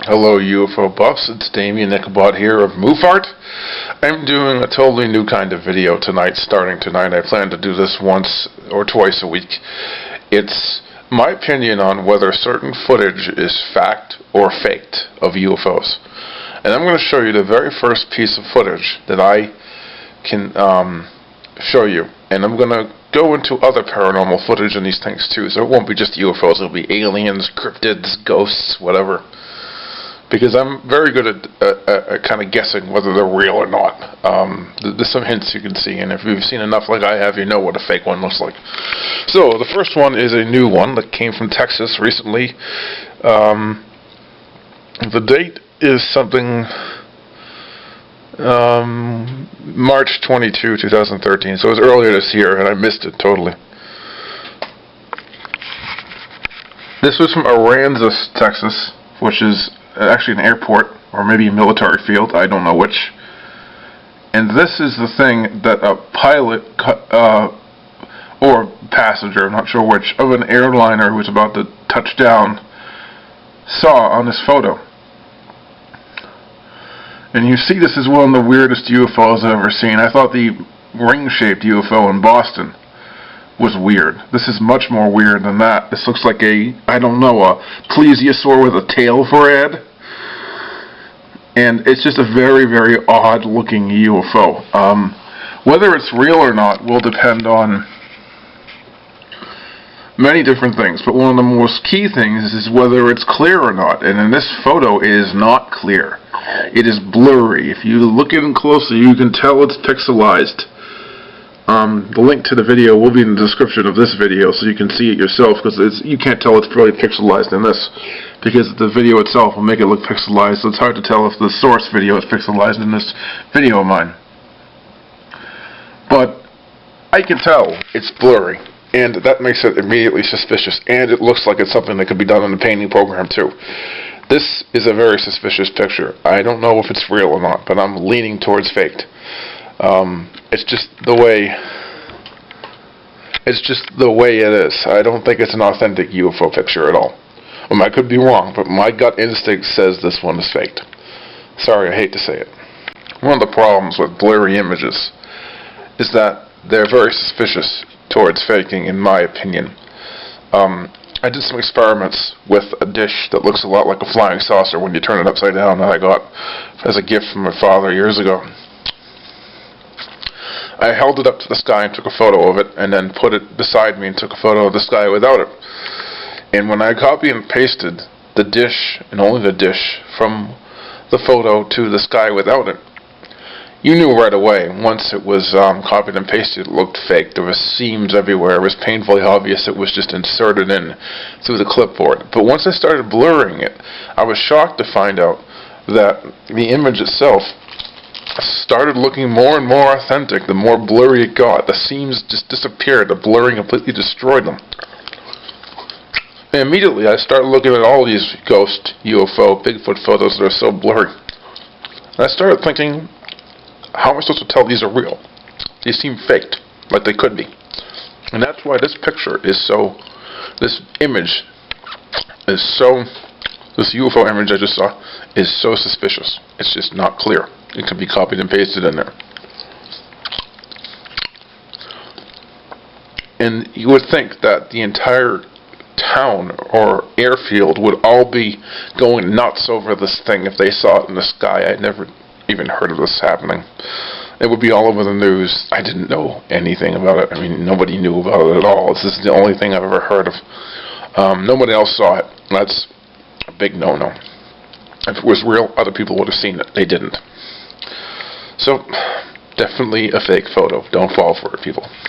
Hello UFO buffs, it's M.U.P.H.A.R.T here of M.U.P.H.A.R.T. I'm doing a totally new kind of video tonight, starting tonight. I plan to do this once or twice a week. It's my opinion on whether certain footage is fact or faked of UFOs. And I'm going to show you the very first piece of footage that I can show you. And I'm going to go into other paranormal footage and these things too. So it won't be just UFOs, it'll be aliens, cryptids, ghosts, whatever. Because I'm very good at kind of guessing whether they're real or not. There's some hints you can see, and if you've seen enough like I have, you know what a fake one looks like. So, the first one is a new one that came from Texas recently. The date is something March 22, 2013, so it was earlier this year, and I missed it totally. This was from Aransas, Texas, which is actually an airport, or maybe a military field, I don't know which. And this is the thing that a pilot, or passenger, I'm not sure which, of an airliner who was about to touch down, saw on this photo. And you see this is one of the weirdest UFOs I've ever seen. I thought the ring-shaped UFO in Boston was weird. This is much more weird than that. This looks like a plesiosaur with a tail for a head. And it's just a very, very odd looking UFO. Whether it's real or not will depend on many different things, but one of the most key things is whether it's clear or not. And in this photo, it is not clear. It is blurry. If you look at it closely, you can tell it's pixelized. The link to the video will be in the description of this video, so you can see it yourself, because you can't tell it's really pixelized in this, because the video itself will make it look pixelized, so it's hard to tell if the source video is pixelized in this video of mine. But I can tell it's blurry, and that makes it immediately suspicious, and it looks like it's something that could be done in the painting program too. This is a very suspicious picture. I don't know if it's real or not, but I'm leaning towards faked. It's just the way it is. I don't think it's an authentic UFO picture at all. I could be wrong, but my gut instinct says this one is faked. Sorry, I hate to say it. One of the problems with blurry images is that they're very suspicious towards faking, in my opinion. I did some experiments with a dish that looks a lot like a flying saucer when you turn it upside down, that I got as a gift from my father years ago. I held it up to the sky and took a photo of it, and then put it beside me and took a photo of the sky without it. And when I copy and pasted the dish, and only the dish, from the photo to the sky without it, you knew right away. Once it was copied and pasted, it looked fake. There were seams everywhere. It was painfully obvious it was just inserted in through the clipboard. But once I started blurring it, I was shocked to find out that the image itself started looking more and more authentic the more blurry it got. The seams just disappeared. The blurring completely destroyed them. And immediately I started looking at all these ghost, UFO, Bigfoot photos that are so blurry. And I started thinking, how am I supposed to tell these are real? These seem faked, like they could be. And that's why this picture is so, this image is so, this UFO image I just saw is so suspicious. It's just not clear. It could be copied and pasted in there. And you would think that the entire town or airfield would all be going nuts over this thing if they saw it in the sky. I'd never even heard of this happening. It would be all over the news. I didn't know anything about it. I mean, nobody knew about it at all. This is the only thing I've ever heard of. Nobody else saw it. That's a big no-no. If it was real, other people would have seen it. They didn't. So, definitely a fake photo. Don't fall for it, people.